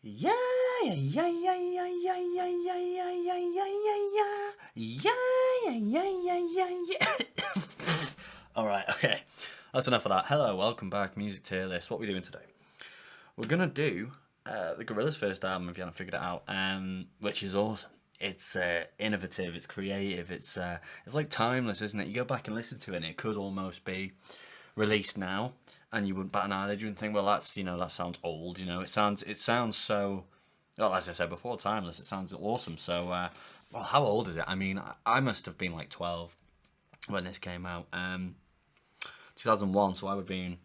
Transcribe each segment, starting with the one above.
Yeah, yeah, yeah, yeah, yeah, yeah, yeah, yeah, yeah, yeah, yeah, yeah, yeah, yeah, yeah, yeah. All right, okay, that's enough of that. Hello, welcome back, music tier list. What are we doing today? We're gonna do the Gorillaz' first album, if you haven't figured it out, which is awesome. It's innovative, it's creative, it's like timeless, isn't it? You go back and listen to it, and it could almost be released now, and you wouldn't bat an eyelid. You wouldn't think, well, that's that sounds old. It sounds so. Well, as I said before, timeless. It sounds awesome. So, well, how old is it? I mean, I must have been like 12 when this came out. 2001, so I would have been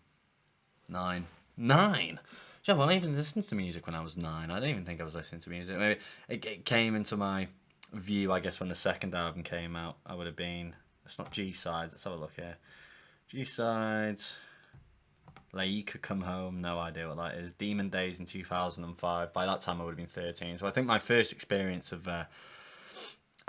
9. 9. Yeah, well, I even listened to music when I was 9. I don't even think I was listening to music. Maybe it came into my view, I guess, when the second album came out. I would have been. It's not G sides. Let's have a look here. G sides. Like You Could Come Home. No idea what that is. Demon Days in 2005. By that time, I would have been 13. So I think my first experience of the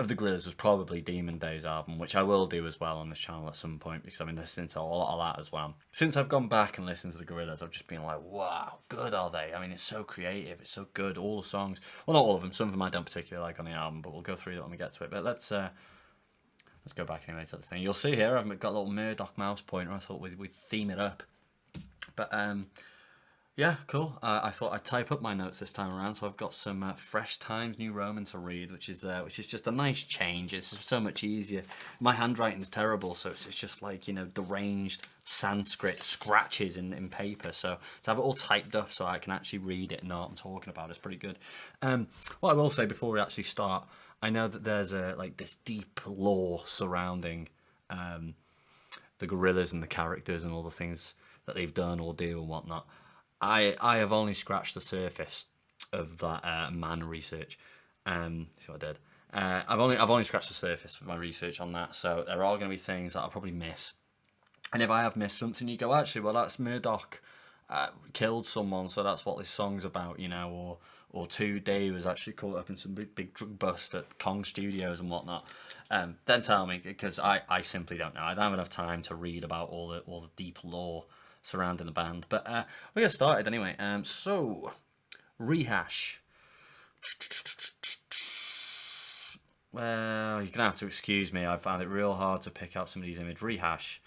Gorillaz was probably Demon Days album, which I will do as well on this channel at some point because I've been listening to a lot of that as well. Since I've gone back and listened to the Gorillaz, I've just been like, wow, good are they? I mean, it's so creative, it's so good. All the songs, well, not all of them. Some of them I don't particularly like on the album, but we'll go through that when we get to it. But let's go back anyway to the thing. You'll see here I've got a little Murdoch mouse pointer. I thought we'd theme it up. But yeah, cool. I thought I'd type up my notes this time around, so I've got some fresh Times New Roman to read, which is just a nice change. It's so much easier. My handwriting's terrible, so it's just like deranged Sanskrit scratches in paper. So to have it all typed up so I can actually read it and know what I'm talking about is pretty good. What I will say before we actually start, I know that there's this deep lore surrounding the Gorillaz and the characters and all the things that they've done or do and whatnot. I have only scratched the surface of that man research. See what I did? I've only scratched the surface with my research on that. So there are going to be things that I'll probably miss. And if I have missed something, you go, actually, well, that's Murdoch killed someone, so that's what this song's about, or 2D was actually caught up in some big drug bust at Kong Studios and whatnot. Then tell me, because I simply don't know. I don't have enough time to read about all the deep lore surrounding the band. But we'll get started anyway. So, rehash. Well, you're going to have to excuse me. I found it real hard to pick out somebody's image. Rehash.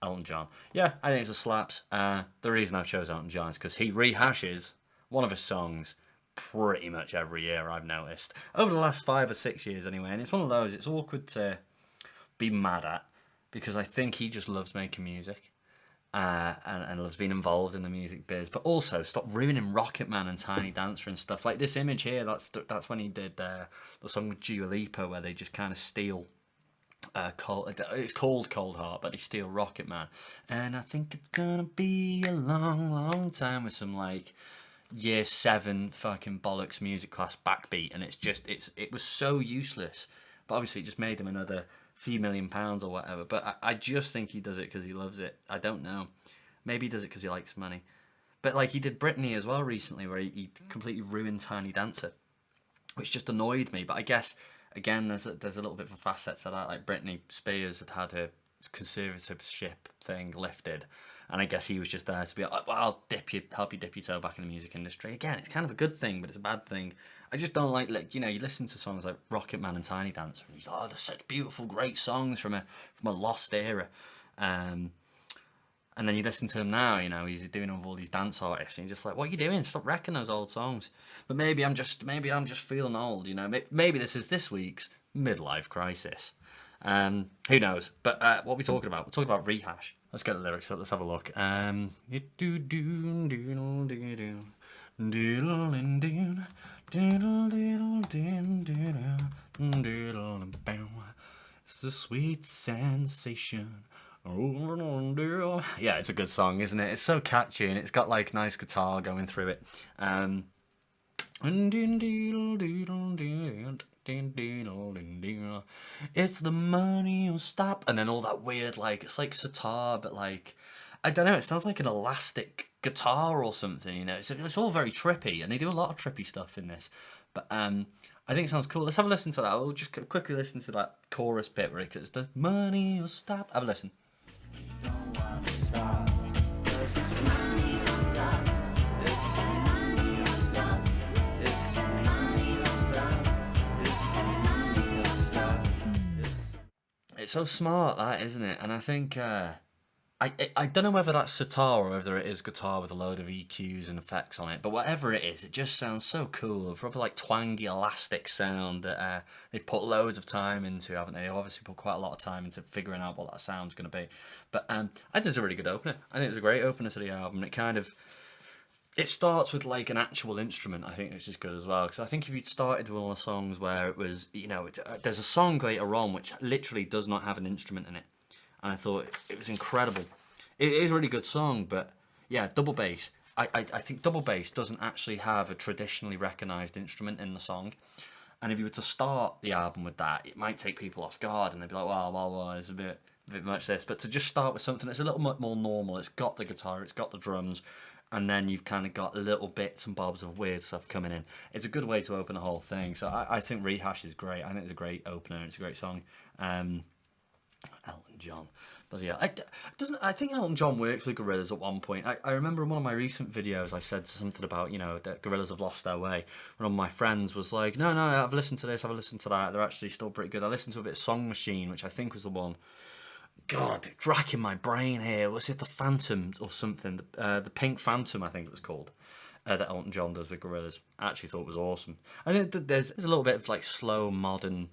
Elton John. Yeah, I think it's a slaps. The reason I've chosen Elton John is because he rehashes one of his songs pretty much every year, I've noticed. Over the last 5 or 6 years anyway. And it's one of those, it's awkward to be mad at because I think he just loves making music. And loves being involved in the music biz, but also stop ruining Rocket Man and Tiny Dancer and stuff like this image here. That's when he did the song with Dua Lipa where they just kind of steal it's called Cold Heart, but they steal Rocket Man, and I think it's gonna be a long time with some like year 7 fucking bollocks music class backbeat, and it was so useless, but obviously it just made him another few £1 million or whatever. But I just think he does it because he loves it. I don't know. Maybe he does it because he likes money. But like he did Britney as well recently, where he completely ruined Tiny Dancer, which just annoyed me. But I guess again, there's a little bit of a facet to that. Like Britney Spears had her conservatorship thing lifted, and I guess he was just there to be like, well, I'll help you dip your toe back in the music industry. Again, it's kind of a good thing, but it's a bad thing. I just don't like you listen to songs like Rocket Man and Tiny Dancer, and you're like, oh, they're such beautiful, great songs from a lost era. And then you listen to him now, he's doing it with all these dance artists, and you're just like, what are you doing? Stop wrecking those old songs. But maybe I'm just feeling old, Maybe this is this week's midlife crisis. Who knows? But what are we talking about? We're talking about rehash. Let's get the lyrics up. Let's have a look. It's a sweet sensation. Yeah, it's a good song, isn't it? It's so catchy, and it's got like nice guitar going through it. It's the money you'll stop, and then all that weird it's like sitar, but like I don't know, it sounds like an elastic guitar or something, it's all very trippy, and they do a lot of trippy stuff in this. But I think it sounds cool. Let's have a listen to that. We'll just quickly listen to that chorus bit where it's the money you'll stop. Have a listen. Don't want to stop, 'cause it's money you'll stop. There's some money you'll stop. It's so smart, that, isn't it? And I think I don't know whether that's sitar or whether it is guitar with a load of EQs and effects on it, but whatever it is, it just sounds so cool. A proper like twangy, elastic sound that they've put loads of time into, haven't they? They've obviously put quite a lot of time into figuring out what that sound's going to be. But I think it's a really good opener. I think it's a great opener to the album. It starts with like an actual instrument, I think, which is good as well. Because I think if you'd started with one of the songs where it was, there's a song later on which literally does not have an instrument in it. And I thought it was incredible. It is a really good song, but yeah, double bass. I think double bass doesn't actually have a traditionally recognised instrument in the song. And if you were to start the album with that, it might take people off guard and they'd be like, well, it's a bit much this. But to just start with something that's a little bit more normal, it's got the guitar, it's got the drums, and then you've kind of got little bits and bobs of weird stuff coming in. It's a good way to open the whole thing. So I think Rehash is great. I think it's a great opener. It's a great song. Elton John. But yeah, I think Elton John worked with Gorillaz at one point. I remember in one of my recent videos I said something about, that Gorillaz have lost their way. One of my friends was like, no, I've listened to this, I've listened to that. They're actually still pretty good. I listened to a bit of Song Machine, which I think was the one. God, it's racking my brain here. Was it the Phantom or something? The Pink Phantom, I think it was called. That Elton John does with Gorillaz. I actually thought it was awesome. I think there's a little bit of like slow modern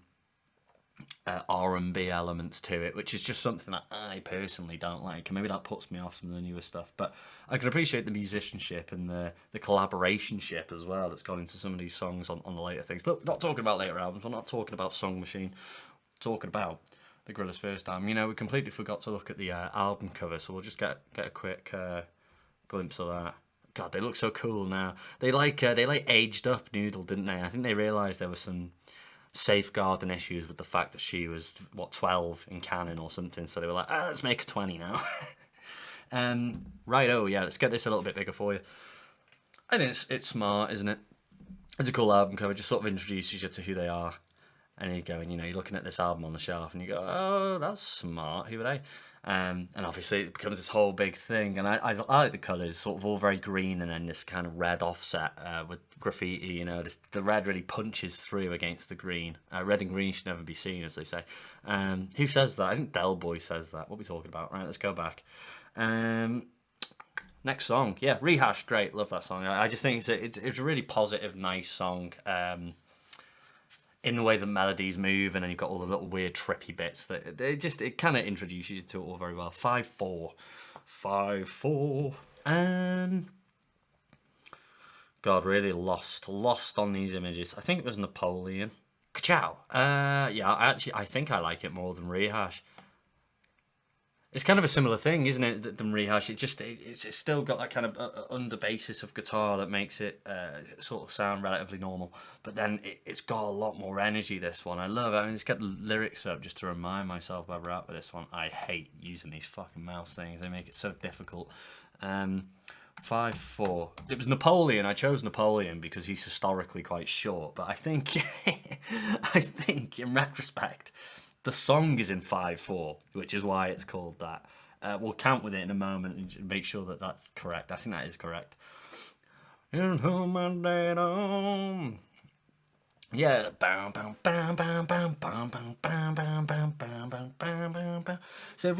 R&B elements to it, which is just something that I personally don't like, and maybe that puts me off some of the newer stuff. But I can appreciate the musicianship and the collaborationship as well that's gone into some of these songs on the later things. But not talking about later albums. We're not talking about Song Machine. We're talking about the Gorillaz first album. We completely forgot to look at the album cover, so we'll just get a quick glimpse of that. God, they look so cool now. They aged up Noodle, didn't they? I think they realised there was some safeguarding issues with the fact that she was 12 in canon or something, so they were like, let's make her 20 now. Let's get this a little bit bigger for you. I think it's smart, isn't it? It's a cool album cover, just sort of introduces you to who they are, and you're going, you're looking at this album on the shelf and you go, oh, that's smart, who are they? And obviously it becomes this whole big thing, and I like the colours, sort of all very green, and then this kind of red offset with graffiti. The red really punches through against the green. Red and green should never be seen, as they say. Who says that? I think Del Boy says that. What are we talking about? Right, let's go back. Next song, yeah, Rehash, great, love that song. I just think it's a really positive, nice song. In the way the melodies move, and then you've got all the little weird trippy bits that it kind of introduces you to it all very well. 5/4. God, really lost on these images. I think it was Napoleon. Ka-chow. I think I like it more than Rehash. It's kind of a similar thing, isn't it, than Rehash? It's still got that kind of under basis of guitar that makes it sort of sound relatively normal. But then it's got a lot more energy, this one. I love it. I mean, let's get the lyrics up just to remind myself where we're at with this one. I hate using these fucking mouse things. They make it so difficult. 5/4. It was Napoleon. I chose Napoleon because he's historically quite short. But I think, in retrospect, the song is in 5/4, which is why it's called that. We'll count with it in a moment and make sure that that's correct. I think that is correct. Yeah. So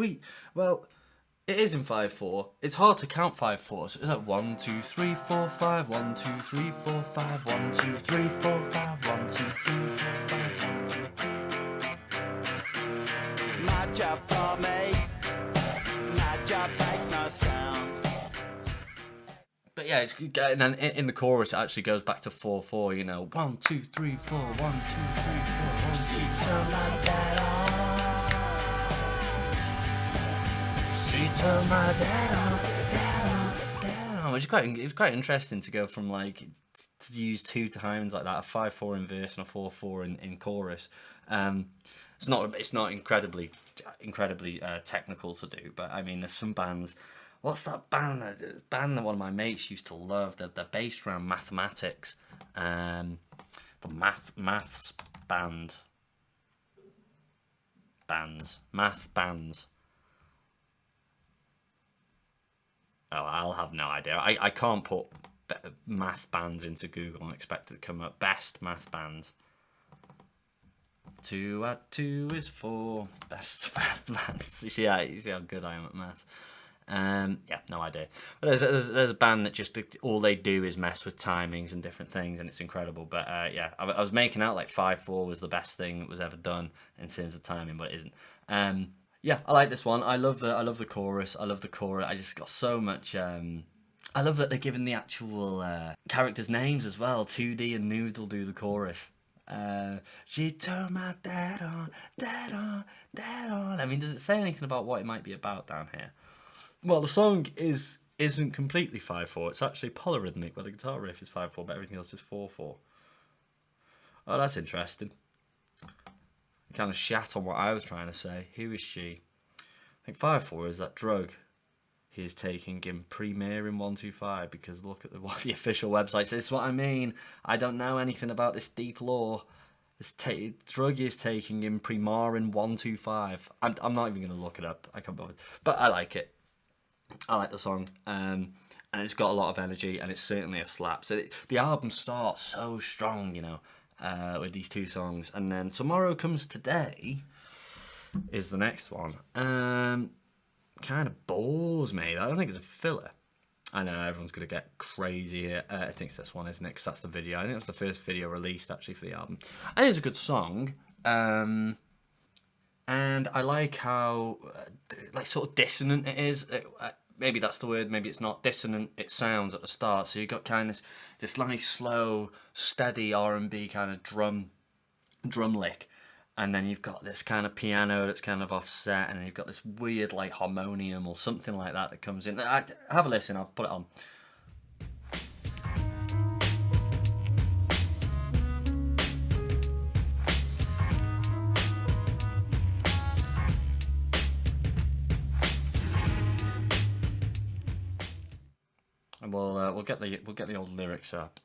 it is in 5/4. It's hard to count 5/4. So it's like 1, 2, 3, 4, 5. 1, 2, 3, 4, 5. 1, 2, 3, 4, 5. 1, 2, 3, 4, 5. 1, 2, 3, 4. My job for me, my job make no sound. But yeah, and then in the chorus it actually goes back to 4/4. 1, 2, 3, 4. 1, 2, 3, 4. 1, 2, 3. Turn my dad on. She turned my dad on. Which is quite interesting to go from to use two times like that, a 5/4 in verse and a 4/4 in chorus. It's not incredibly technical to do, but I mean, there's some bands. What's that band? The band that one of my mates used to love. They're based around mathematics. The math bands. Oh, I'll have no idea. I can't put math bands into Google and expect it to come up. Best math bands. 2 add 2 is 4. Best maths. Yeah, you see how good I am at maths. Yeah, no idea. But there's a band that just all they do is mess with timings and different things, and it's incredible. But yeah, I was making out like 5/4 was the best thing that was ever done in terms of timing, but it isn't. Yeah, I like this one. I love the chorus. I love the chorus. I just got so much. I love that they're giving the actual characters names as well. 2D and Noodle do the chorus. She turned my dad on, dad on, dad on. I mean, does it say anything about what it might be about down here? Well, the song isn't completely 5/4. It's actually polyrhythmic, where the guitar riff is 5/4, but everything else is 4/4. Oh, that's interesting. Kind of shat on what I was trying to say. Who is she? I think 5/4 is that drug he is taking in Premier in 125, because look at what the official website says. This is what I mean. I don't know anything about this deep lore. This drug is taking in Premier in 125. I'm not even going to look it up. I can't bother. But I like it. I like the song. And it's got a lot of energy, and it's certainly a slap. So the album starts so strong, you know, with these two songs. And then Tomorrow Comes Today is the next one. Kind of bores me. I don't think it's a filler. I know everyone's going to get crazy here. I think it's this one, isn't it? Because that's the video. I think that's the first video released, actually, for the album. I think it's a good song. And I like how, like, sort of dissonant it is. Maybe that's the word. Maybe it's not dissonant. It sounds at the start. So you've got kind of this nice, slow, steady R&B kind of drum lick. And then you've got this kind of piano that's kind of offset, and then you've got this weird like harmonium or something like that comes in. Have a listen, I'll put it on. And we'll get the old lyrics up.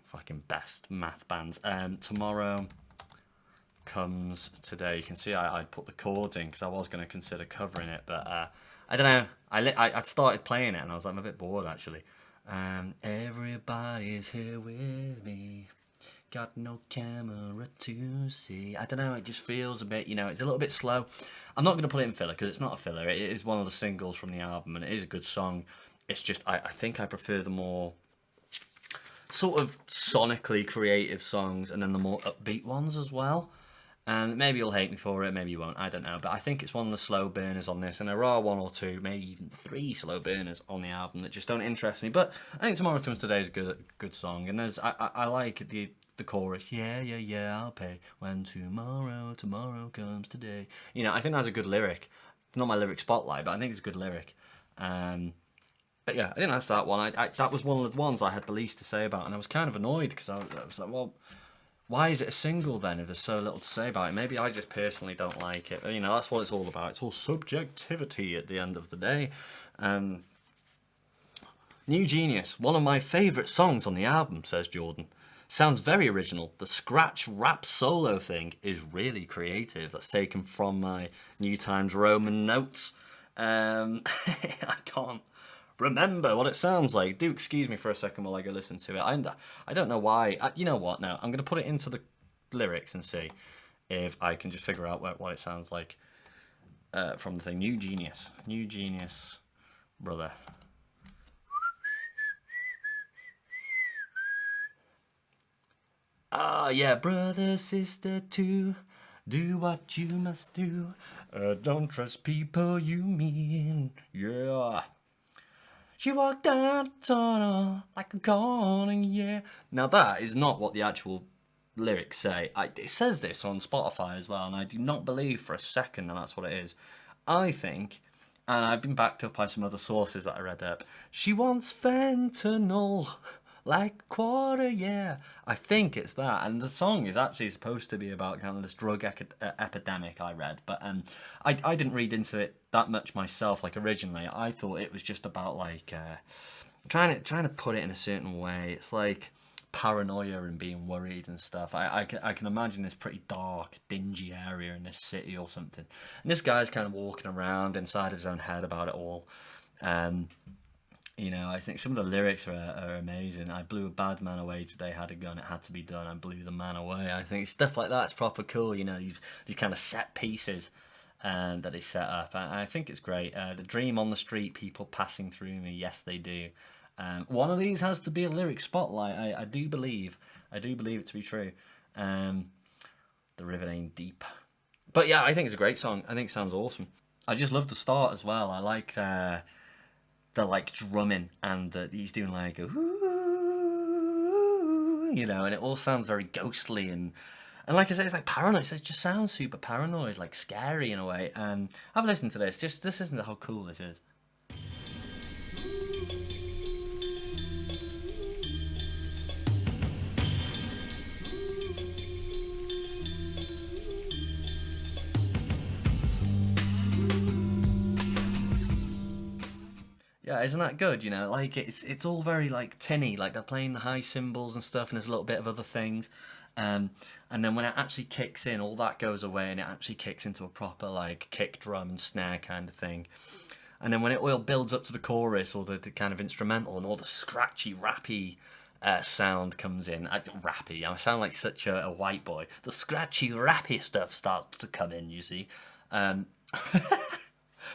Fucking best math bands. Tomorrow Comes Today. You can see I put the chords in because I was going to consider covering it, but I don't know. I started playing it and I was like, I'm a bit bored actually. Everybody's here with me. Got no camera to see. I don't know. It just feels a bit, you know, it's a little bit slow. I'm not going to put it in filler because it's not a filler. It is one of the singles from the album and it is a good song. It's just I think I prefer the more sort of sonically creative songs and then the more upbeat ones as well. And maybe you'll hate me for it, maybe you won't, I don't know. But I think it's one of the slow burners on this, and there are 1 or 2, maybe even 3 slow burners on the album that just don't interest me. But I think Tomorrow Comes Today is a good song, and I like the chorus. Yeah, I'll pay when tomorrow comes today. You know, I think that's a good lyric. It's not my lyric spotlight, but I think it's a good lyric. But yeah, I think that's that one. That was one of the ones I had the least to say about, and I was kind of annoyed because I was like, well, why is it a single then if there's so little to say about it? Maybe I just personally don't like it. You know, that's what it's all about. It's all subjectivity at the end of the day. New Genius, one of my favourite songs on the album, says Jordan. Sounds very original. The scratch rap solo thing is really creative. That's taken from my New Times Roman notes. I can't remember what it sounds like. Do excuse me for a second while I go listen to it. I don't know why. You know what? Now I'm going to put it into the lyrics and see if I can just figure out what it sounds like from the thing. New Genius, brother. Ah, yeah, brother, sister, too. Do what you must do. Don't trust people you meet. Yeah. She walked down the tunnel like a corner, yeah. Now that is not what the actual lyrics say. It says this on Spotify as well, and I do not believe for a second that that's what it is. I think, and I've been backed up by some other sources that I read up, she wants fentanyl like a quarter, yeah. I think it's that, and the song is actually supposed to be about kind of this drug epidemic, I read, but I didn't read into it that much myself. Like originally, I thought it was just about like trying to put it in a certain way. It's like paranoia and being worried and stuff. I can imagine this pretty dark, dingy area in this city or something, and this guy's kind of walking around inside his own head about it all. You know, I think some of the lyrics are amazing. I blew a bad man away today, had a gun, it had to be done, I blew the man away. I think stuff like that's proper cool, you know, these kind of set pieces that they set up. I think it's great. The dream on the street, people passing through me, yes they do. One of these has to be a lyric spotlight. I do believe it to be true. The river ain't deep. But yeah, I think it's a great song. I think it sounds awesome. I just love the start as well. I like the like drumming, and he's doing like a ooh, you know, and it all sounds very ghostly and like I said, it's like paranoid. It just sounds super paranoid, like scary in a way. And have a listen to this. Just this isn't how cool this is. Yeah, isn't that good? You know, like it's all very like tinny, like they're playing the high cymbals and stuff, and there's a little bit of other things, and then when it actually kicks in, all that goes away, and it actually kicks into a proper like kick drum and snare kind of thing, and then when it all builds up to the chorus or the kind of instrumental, and all the scratchy, rappy sound comes in. Rappy, I sound like such a white boy. The scratchy, rappy stuff starts to come in. You see.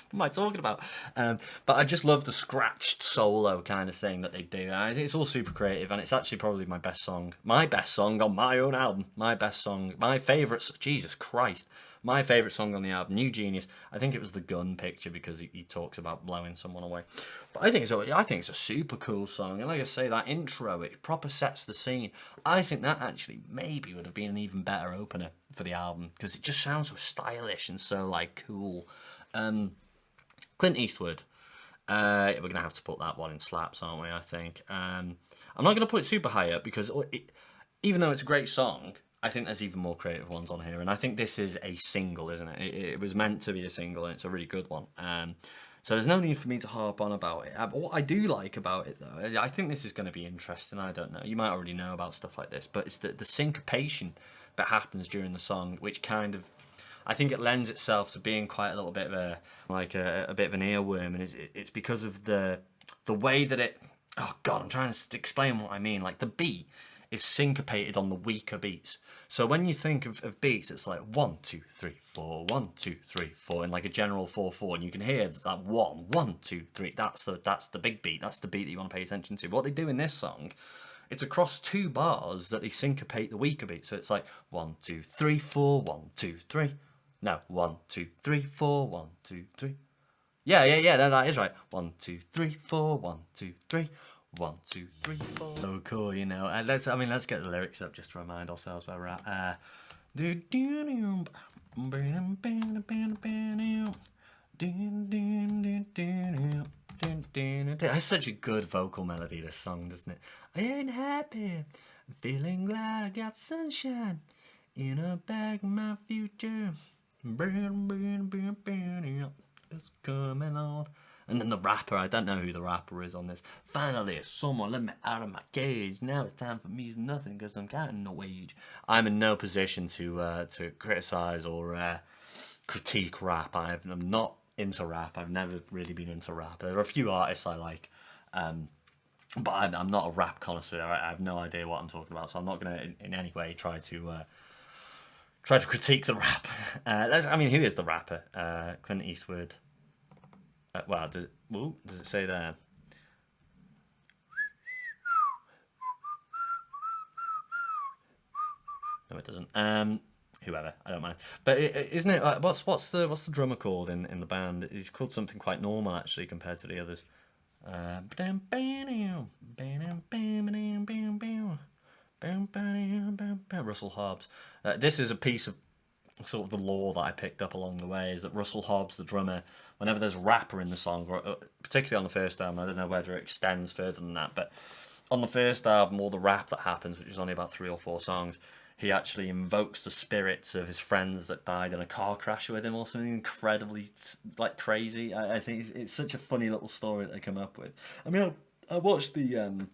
What am I talking about? But I just love the scratched solo kind of thing that they do. I think it's all super creative, and it's actually probably my best song. My best song on my own album. My best song. My favourite. Jesus Christ. My favourite song on the album. New Genius. I think it was the gun picture because he talks about blowing someone away. But I think it's a super cool song. And like I say, that intro, it proper sets the scene. I think that actually maybe would have been an even better opener for the album because it just sounds so stylish and so like cool. Clint Eastwood. We're going to have to put that one in slaps, aren't we, I think. I'm not going to put it super high up because even though it's a great song, I think there's even more creative ones on here. And I think this is a single, isn't it? It was meant to be a single, and it's a really good one. So there's no need for me to harp on about it. But what I do like about it, though, I think this is going to be interesting. I don't know. You might already know about stuff like this. But it's the syncopation that happens during the song, which kind of... I think it lends itself to being quite a little bit of a bit of an earworm, and it's because of the way that it. Oh God, I'm trying to explain what I mean. Like the beat is syncopated on the weaker beats. So when you think of beats, it's like 1, 2, 3, 4, 1, 2, 3, 4, in like a general 4/4, and you can hear that 1, 1, 2, 3. That's the big beat. That's the beat that you want to pay attention to. But what they do in this song, it's across 2 bars that they syncopate the weaker beat. So it's like 1, 2, 3, 4, 1, 2, 3. No, 1, 2, 3, 4, 1, 2, 3. Yeah, no, that is right. 1, 2, 3, 4, 1, 2, 3. 1, 2, 3, 4. So cool, you know. Let's get the lyrics up just to remind ourselves where we're at. That's such a good vocal melody, this song, doesn't it? I ain't happy, I'm feeling glad I got sunshine in a bag of my future. It's coming on. And then the rapper, I don't know who the rapper is on this. Finally, someone let me out of my cage. Now it's time for me is nothing because I'm counting no wage. I'm in no position to criticise or critique rap. I'm not into rap. I've never really been into rap. There are a few artists I like, but I'm not a rap connoisseur. I have no idea what I'm talking about, so I'm not going to in any way try to critique the rap. Who is the rapper? Clint Eastwood. Does it say there? No, it doesn't. Whoever, I don't mind. But isn't it? What's the drummer called in the band? He's called something quite normal actually compared to the others. Russell Hobbs. This is a piece of sort of the lore that I picked up along the way, is that Russell Hobbs, the drummer, whenever there's a rapper in the song, particularly on the first album, I don't know whether it extends further than that, but on the first album, all the rap that happens, which is only about 3 or 4 songs, he actually invokes the spirits of his friends that died in a car crash with him or something incredibly like crazy. I think it's such a funny little story that they come up with. I mean, I watched the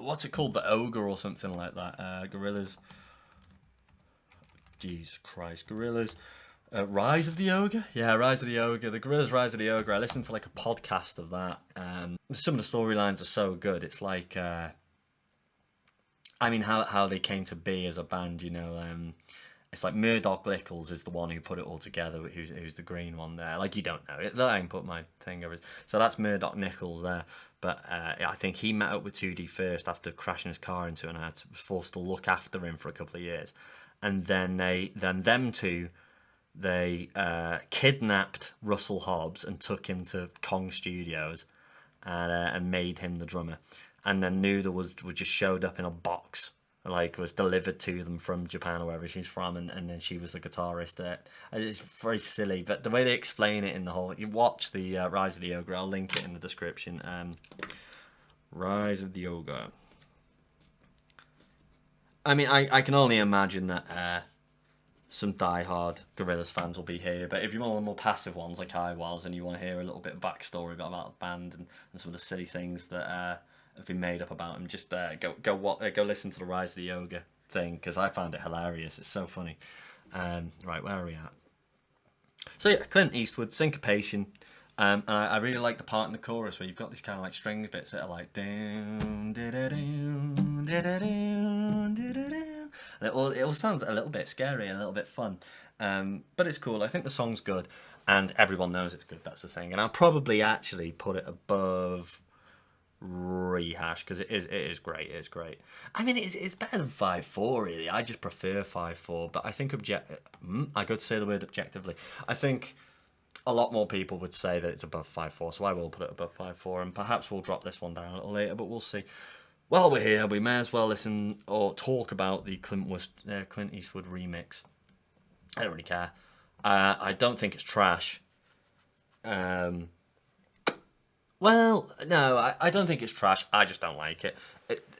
what's it called, the Ogre or something like that, Gorillaz. Jesus Christ, Gorillaz. Rise of the Ogre? Yeah, Rise of the Ogre. The Gorillaz Rise of the Ogre. I listened to like a podcast of that. Some of the storylines are so good. It's like, I mean, how they came to be as a band, you know. It's like Murdoch Lickles is the one who put it all together, who's the green one there. Like, you don't know it. I can put my thing over it. So that's Murdoch Nichols there. But I think he met up with 2D first after crashing his car into it, and was forced to look after him for a couple of years. And then them two, they kidnapped Russell Hobbs and took him to Kong Studios and made him the drummer. And then Noodle was just showed up in a box, like was delivered to them from Japan or wherever she's from, and then she was the guitarist. It's very silly, but the way they explain it in the whole, you watch the Rise of the Ogre. I'll link it in the description. Rise of the Ogre. I mean, I can only imagine that some die-hard Gorillaz fans will be here, but if you're one of the more passive ones like I was, and you want to hear a little bit of backstory about the band and some of the silly things that have been made up about them, just go listen to the Rise of the Ogre thing, because I found it hilarious. It's so funny. Right, where are we at? So yeah, Clint Eastwood, syncopation. And I really like the part in the chorus where you've got these kind of like string bits that are like down, da-da-down, da-da-down, da-da-down. It all sounds a little bit scary and a little bit fun, but it's cool. I think the song's good, and everyone knows it's good. That's the thing. And I'll probably actually put it above Rehash, because it is great. It's great. I mean, it's better than 5/4 really. I just prefer 5/4, but I think I could say the word objectively. I think a lot more people would say that it's above 5/4, so I will put it above 5/4, and perhaps we'll drop this one down a little later, but we'll see. While we're here, we may as well listen or talk about the Clint Eastwood remix. I don't really care. I don't think it's trash. Well, no, I don't think it's trash. I just don't like it.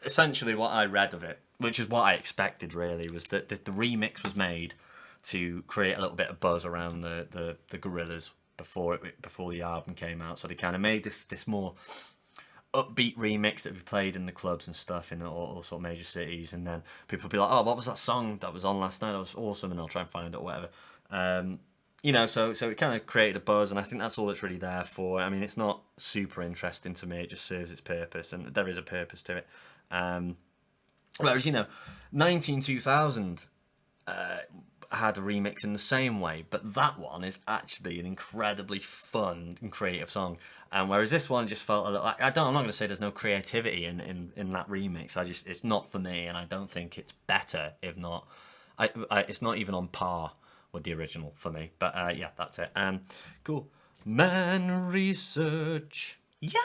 Essentially, what I read of it, which is what I expected really, was that the remix was made to create a little bit of buzz around the Gorillaz before the album came out. So they kind of made this more upbeat remix that we played in the clubs and stuff in all sort of major cities, and then people would be like, "Oh, what was that song that was on last night? That was awesome," and I'll try and find it or whatever. You know, so it kind of created a buzz, and I think that's all it's really there for. I mean, it's not super interesting to me. It just serves its purpose, and there is a purpose to it. Whereas, you know, 192000 had a remix in the same way, but that one is actually an incredibly fun and creative song. And whereas this one just felt a little like, I'm not going to say there's no creativity in that remix. It's not for me, and I don't think it's better. If not, it's not even on par with the original for me. But yeah, that's it. Cool. Man research. Yeah.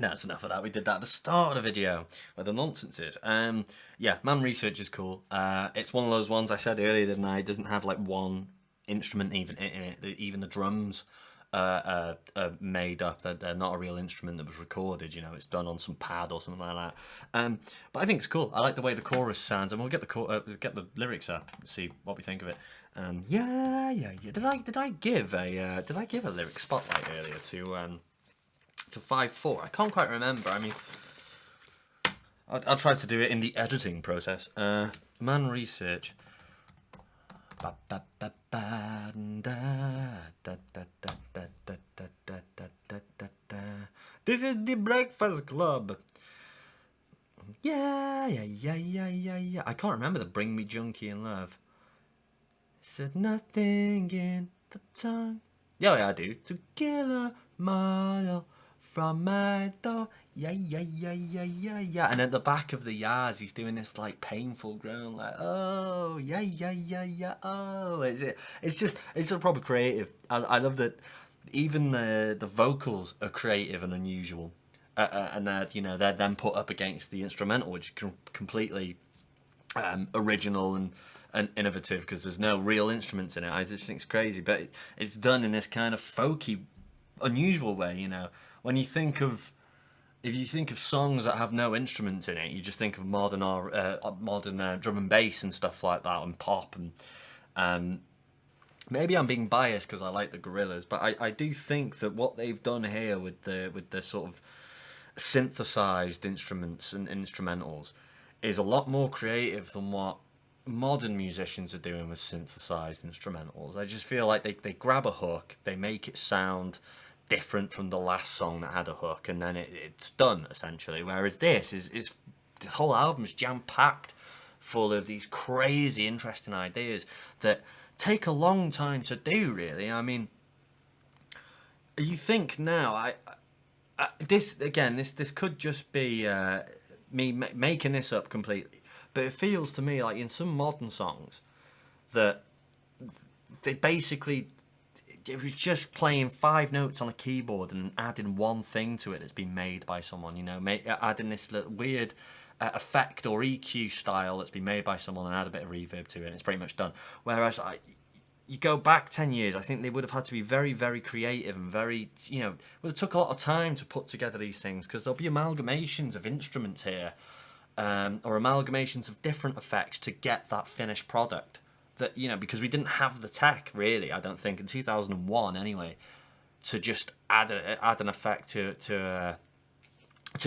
That's enough of that. We did that at the start of the video, where the nonsense is. Yeah, man research is cool. It's one of those ones I said earlier, didn't I? It doesn't have like one instrument even in it. Even the drums are made up. They're not a real instrument that was recorded. You know, it's done on some pad or something like that. But I think it's cool. I like the way the chorus sounds, and we'll get the lyrics up and see what we think of it. Yeah. Did I give a lyric spotlight earlier to 5/4? I can't quite remember. I mean, I'll try to do it in the editing process. Man research. This is the Breakfast Club. Yeah. I can't remember the Bring Me Junkie in Love. Said nothing in the tongue. Yeah, I do. To kill a mile from my door. Yeah. And at the back of the yaz, he's doing this like painful groan, like, oh, yeah. Oh, it's a proper creative. I love that. Even the vocals are creative and unusual, and they're then put up against the instrumental, which is completely original and innovative, because there's no real instruments in it. I just think it's crazy, but it's done in this kind of folky, unusual way. You know, if you think of songs that have no instruments in it, you just think of modern drum and bass and stuff like that, and pop, and maybe I'm being biased because I like the Gorillaz, but I do think that what they've done here with the sort of synthesized instruments and instrumentals is a lot more creative than what modern musicians are doing with synthesized instrumentals. I just feel like they grab a hook, they make it sound different from the last song that had a hook, and then it's done, essentially. Whereas this is the whole album's jam-packed full of these crazy, interesting ideas that take a long time to do, really. I mean, you think now, this could just be me making this up completely, but it feels to me like in some modern songs that they basically, it was just playing 5 notes on a keyboard and adding one thing to it that's been made by someone, you know, adding this little weird effect or EQ style that's been made by someone and add a bit of reverb to it, and it's pretty much done. Whereas you go back 10 years, I think they would have had to be very, very creative and very, you know, would have took a lot of time to put together these things, because there'll be amalgamations of instruments here, or amalgamations of different effects to get that finished product. That, you know, because we didn't have the tech, really, I don't think, in 2001 anyway, to just add an effect to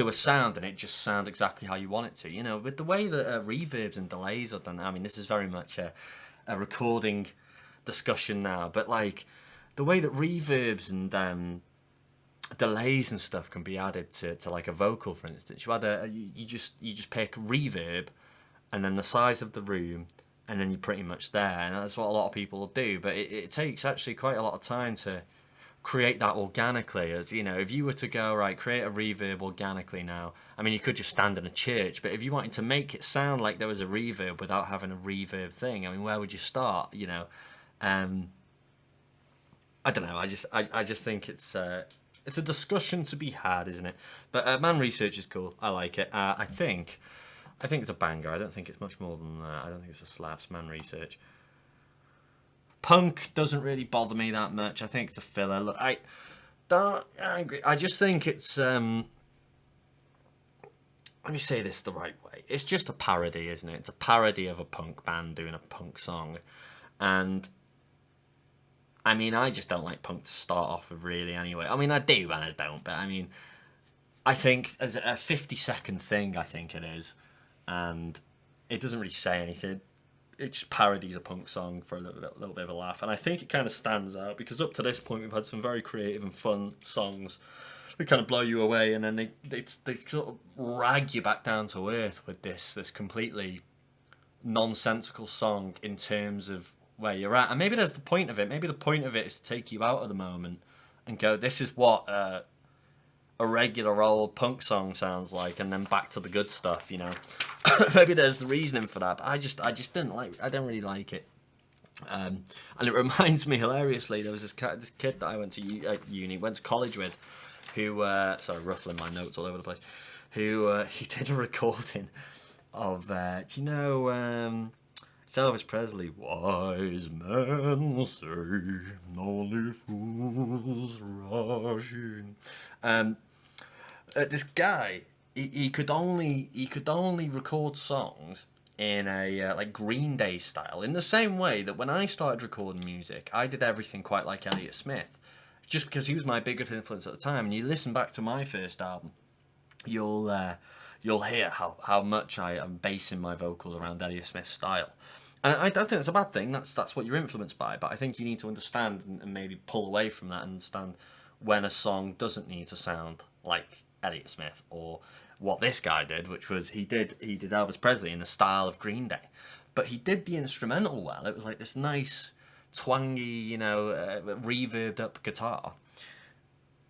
a sound and it just sounds exactly how you want it to. You know, with the way that reverbs and delays are done, I mean, this is very much a recording discussion now, but like the way that reverbs and delays and stuff can be added to like a vocal, for instance. You just pick reverb and then the size of the room, and then you're pretty much there, and that's what a lot of people will do. But it takes actually quite a lot of time to create that organically. As you know, if you were to go, right, create a reverb organically now, I mean, you could just stand in a church, but if you wanted to make it sound like there was a reverb without having a reverb thing, I mean, where would you start? You know, I don't know. I just think it's a discussion to be had, isn't it? But Man Research is cool. I like it. I think it's a banger. I don't think it's much more than that. I don't think it's a slaps. Man Research. Punk doesn't really bother me that much. I think it's a filler. Look, I don't angry. I just think it's let me say this the right way. It's just a parody, isn't it? It's a parody of a punk band doing a punk song. And I mean, I just don't like punk to start off with, really, anyway. I mean, I do and I don't, but I mean, I think as a 50-second thing, I think it is. And it doesn't really say anything. It just parodies a punk song for a little bit of a laugh. And I think it kind of stands out because up to this point, we've had some very creative and fun songs that kind of blow you away. And then they sort of rag you back down to earth with this completely nonsensical song in terms of where you're at. And maybe that's the point of it. Maybe the point of it is to take you out of the moment and go, this is what a regular old punk song sounds like, and then back to the good stuff, you know. Maybe there's the reasoning for that, but I just didn't like. I don't really like it. And it reminds me hilariously, there was this kid that I went to went to college with, who sorry, ruffling my notes all over the place, who he did a recording of do you know it's Elvis Presley, wise men say only fools rush in. This guy, he could only record songs in a like Green Day style, in the same way that when I started recording music, I did everything quite like Elliott Smith, just because he was my biggest influence at the time. And you listen back to my first album, you'll hear how much I am basing my vocals around Elliott Smith's style. And I don't think it's a bad thing. That's what you're influenced by. But I think you need to understand and maybe pull away from that and understand when a song doesn't need to sound like Elliott Smith, or what this guy did, which was he did Elvis Presley in the style of Green Day, but he did the instrumental well. It was like this nice twangy, you know, reverbed up guitar.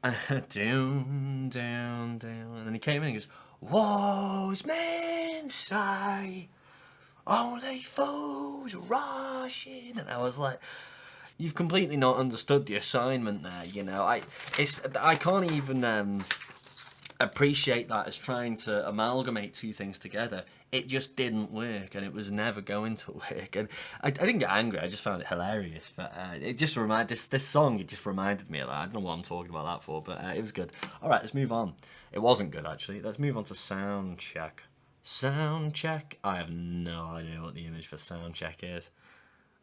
Down, down, down, and then he came in and he goes, "Wise men say only fools rushing," and I was like, you've completely not understood the assignment there, you know. I can't even appreciate that as trying to amalgamate two things together. It just didn't work, and it was never going to work. And I didn't get angry. I just found it hilarious. But it just reminded this song. It just reminded me of that. I don't know what I'm talking about that for, but it was good. All right, let's move on. It wasn't good actually. Let's move on to sound check. Sound check. I have no idea what the image for sound check is.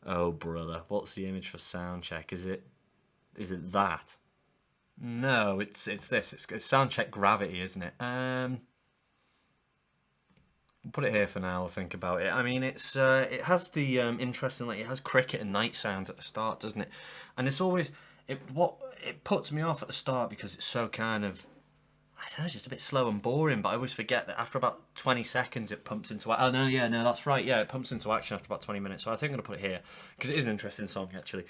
Oh brother, what's the image for sound check? Is it that? No, it's this. It's sound check gravity, isn't it? we'll put it here for now. I'll think about it. I mean, it has the interesting, like, it has cricket and night sounds at the start, doesn't it? And it's always it puts me off at the start because it's so kind of, I don't know, it's just a bit slow and boring. But I always forget that after about 20 seconds it pumps into. Oh no, yeah, no, that's right. Yeah, it pumps into action after about 20 minutes. So I think I'm gonna put it here because it is an interesting song actually.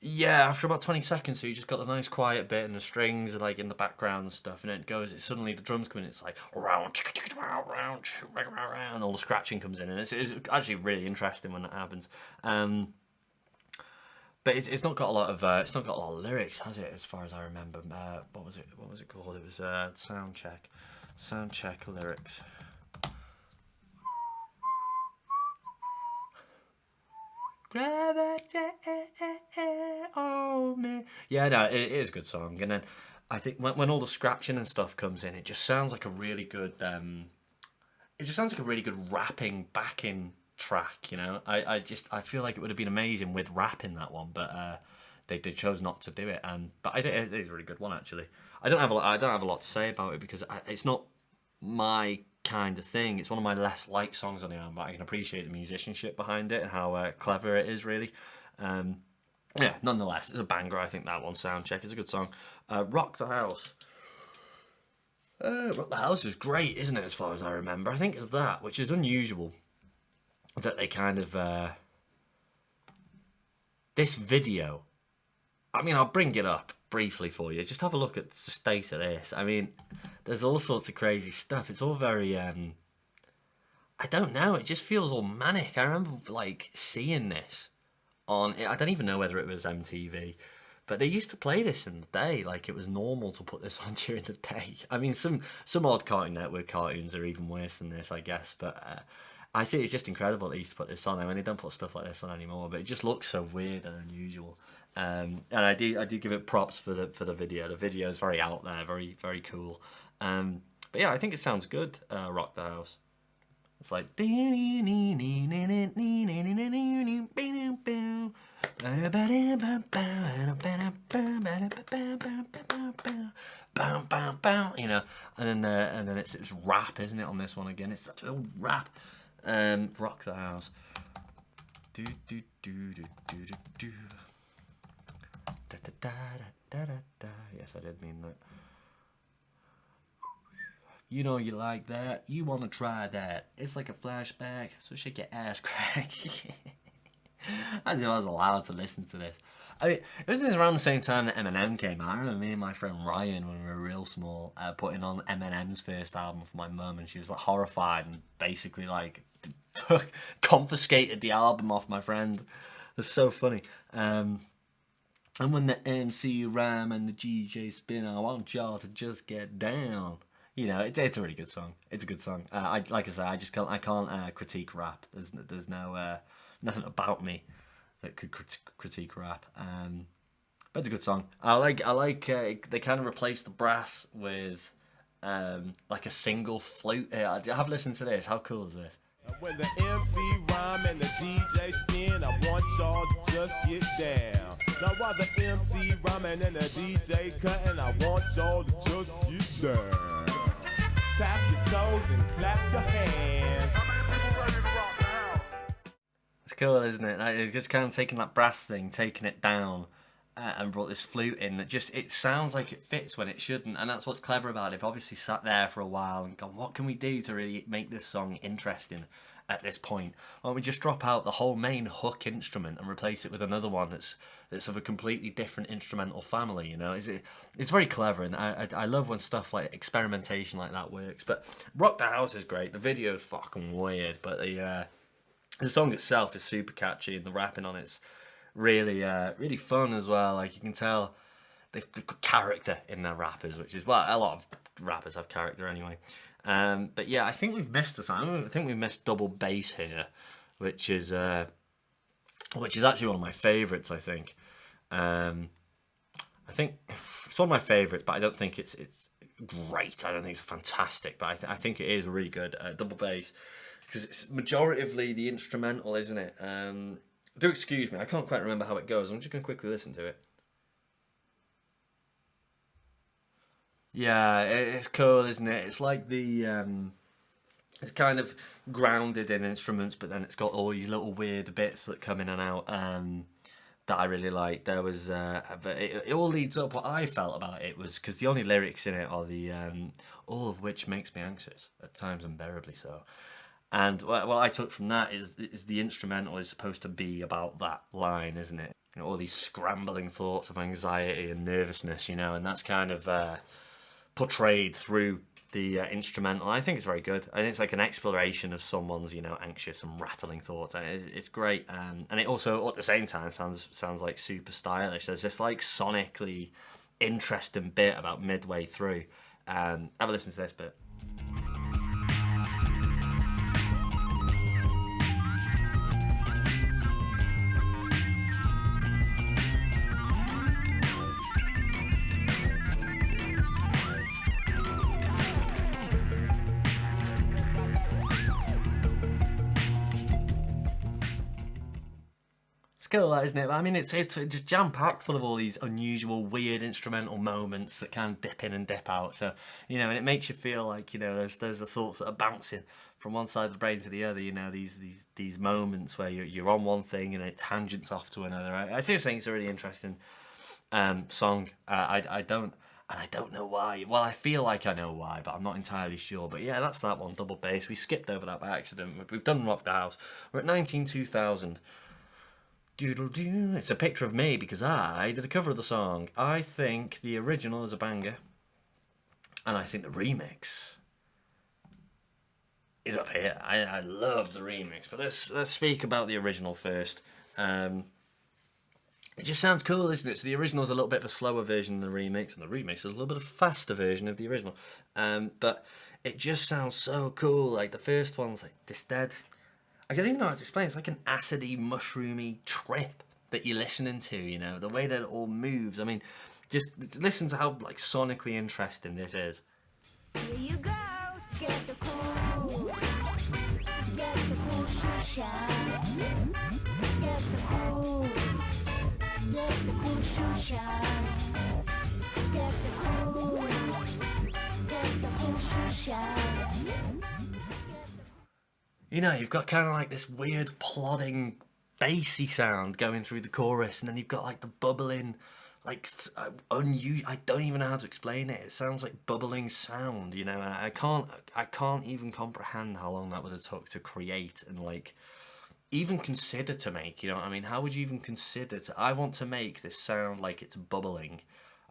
Yeah, after about 20 seconds, so you just got the nice quiet bit and the strings are like in the background and stuff, and it goes, suddenly the drums come in, it's like, round, and all the scratching comes in, and it's actually really interesting when that happens. But it's not got a lot of lyrics, has it? As far as I remember, what was it called? It was sound check lyrics. Gravity, oh man. Yeah, no, it is a good song. And then I think when all the scratching and stuff comes in, it just sounds like a really good. It just sounds like a really good rapping backing track. You know, I feel like it would have been amazing with rap in that one, but they chose not to do it. But I think it is a really good one actually. I don't have a lot to say about it because it's not my kind of thing. It's one of my less liked songs on the album, but I can appreciate the musicianship behind it and how clever it is, really. Yeah, nonetheless, it's a banger. I think that one, Soundcheck, is a good song. Rock the House. Rock the House is great, isn't it, as far as I remember? I think it's that, which is unusual, that they kind of... this video, I mean, I'll bring it up briefly for you. Just have a look at the state of this. I mean, there's all sorts of crazy stuff. It's all very, I don't know, it just feels all manic. I remember, like, seeing this on, I don't even know whether it was MTV, but they used to play this in the day. Like, it was normal to put this on during the day. I mean, some odd Cartoon Network cartoons are even worse than this, I guess, but I think it's just incredible they used to put this on. I mean, they don't put stuff like this on anymore, but it just looks so weird and unusual. And I do give it props for the video. The video is very out there, very, very cool. But yeah, I think it sounds good. Rock the House. It's like you know, and then it's rap, isn't it, on this one again? It's such a rap. Rock the House. Do do do do do do do. Da, da, da, da, da, da. Yes, I did mean that. You know you like that. You want to try that. It's like a flashback, so shake your ass crack. I didn't know I was allowed to listen to this. I mean, it was around the same time that Eminem came out. I remember me and my friend Ryan, when we were real small, putting on Eminem's first album for my mum, and she was like horrified and basically like confiscated the album off my friend. It was so funny. And when the MC rhyme and the DJ spin, I want y'all to just get down. You know, it's a really good song. It's a good song. Like I say, I can't critique rap. There's no nothing about me that could critique rap. But it's a good song. I like they kind of replaced the brass with like a single flute. Have listened to this. How cool is this? When the MC rhyme and the DJ spin, I want y'all to just get down. Now while the MC rhyming and the DJ cutting, I want y'all to just get down. Tap your toes and clap your hands. It's cool, isn't it? Like, it's just kind of taking that brass thing, taking it down, and brought this flute in that just, it sounds like it fits when it shouldn't, and that's what's clever about it. They've obviously sat there for a while and gone, what can we do to really make this song interesting at this point? Why don't we just drop out the whole main hook instrument and replace it with another one that's of a completely different instrumental family, you know? It's very clever, and I love when stuff like experimentation like that works. But Rock the House is great. The video is fucking weird, but the song itself is super catchy, and the rapping on it's really really fun as well. Like, you can tell they've got character in their rappers, which is, well, a lot of rappers have character anyway. But yeah, I think we've missed a song. I think we've missed double bass here, which is actually one of my favourites. I think it's one of my favourites, but I don't think it's great. I don't think it's fantastic, but I think it is really good. Double bass, because it's majoritively the instrumental, isn't it? Do excuse me, I can't quite remember how it goes. I'm just going to quickly listen to it. Yeah, it's cool, isn't it? It's like the It's kind of grounded in instruments, but then it's got all these little weird bits that come in and out that I really like. There was, but it all leads up. What I felt about it was because the only lyrics in it are the all of which makes me anxious at times, unbearably so. And what I took from that is the instrumental is supposed to be about that line, isn't it? You know, all these scrambling thoughts of anxiety and nervousness, you know, and that's kind of portrayed through the instrumental. I think it's very good, and it's like an exploration of someone's, you know, anxious and rattling thoughts, and it's great. And it also, at the same time, sounds like super stylish. There's this like sonically interesting bit about midway through. Have a listen to this bit. Cool, that, isn't it? I mean, it's just jam packed full of all these unusual, weird instrumental moments that can dip in and dip out. So, you know, and it makes you feel like, you know, those are thoughts that are bouncing from one side of the brain to the other. You know, these moments where you're on one thing and it tangents off to another. I seriously think it's a really interesting song. I don't know why. Well, I feel like I know why, but I'm not entirely sure. But yeah, that's that one, double bass. We skipped over that by accident. We've done Rock the House. We're at 19,2000. Doodle doo. It's a picture of me because I did a cover of the song. I think the original is a banger, and I think the remix is up here. I love the remix, but let's speak about the original first. It just sounds cool, isn't it? So the original is a little bit of a slower version than the remix, and the remix is a little bit of a faster version of the original. But it just sounds so cool. Like the first one's like this dead. I don't even know how to explain. It's like an acidy, mushroomy trip that you're listening to, you know, the way that it all moves. I mean, just listen to how like sonically interesting this is. Here you go, get the cool shine. Get the cool shoe shine. Get the cool shoe shine. You know, you've got kind of like this weird plodding bassy sound going through the chorus, and then you've got like the bubbling, like unusual. I don't even know how to explain it. It sounds like bubbling sound, you know. And I can't even comprehend how long that would have took to create and like even consider to make. You know what I mean? How would you even consider to? I want to make this sound like it's bubbling.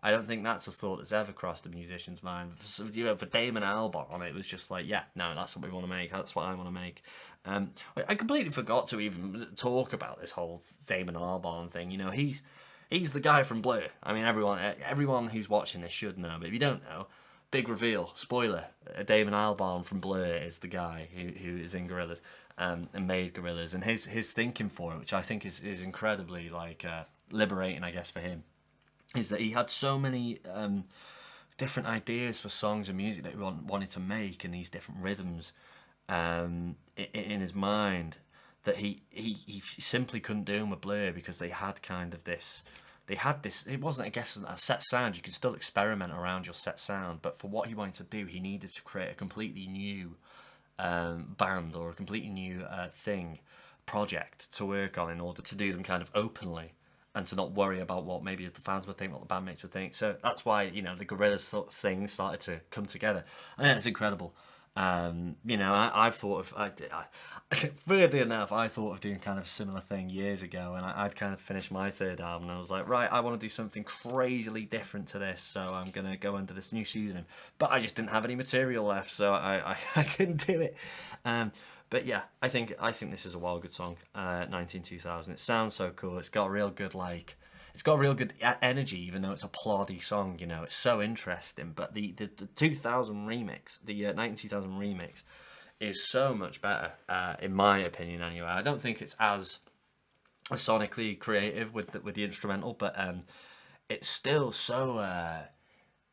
I don't think that's a thought that's ever crossed a musician's mind. You know, for Damon Albarn, it was just like, yeah, no, that's what we want to make. That's what I want to make. I completely forgot to even talk about this whole Damon Albarn thing. You know, he's the guy from Blur. I mean, everyone who's watching this should know, but if you don't know, big reveal, spoiler: Damon Albarn from Blur is the guy who is in Gorillaz and made Gorillaz, and his thinking for it, which I think is incredibly like liberating, I guess, for him. Is that he had so many different ideas for songs and music that he wanted to make, and these different rhythms in his mind that he simply couldn't do them with Blur because they had kind of this. They had this. It wasn't, I guess, a set sound. You could still experiment around your set sound, but for what he wanted to do, he needed to create a completely new band or a completely new project to work on in order to do them kind of openly. And to not worry about what maybe the fans would think, what the bandmates would think. So that's why, you know, the Gorillaz thing started to come together. I think it's incredible. You know, I've thought of, weirdly enough, I thought of doing kind of a similar thing years ago, and I'd kind of finished my third album, and I was like, right, I want to do something crazily different to this, so I'm going to go under this new pseudonym. But I just didn't have any material left, so I couldn't do it. But yeah, I think this is a wild good song. 19,2000. It sounds so cool. It's got real good energy, even though it's a ploddy song. You know, it's so interesting. But the 2000 remix, the 19,2000 remix, is so much better, in my opinion. Anyway, I don't think it's as sonically creative with the instrumental, but it's still so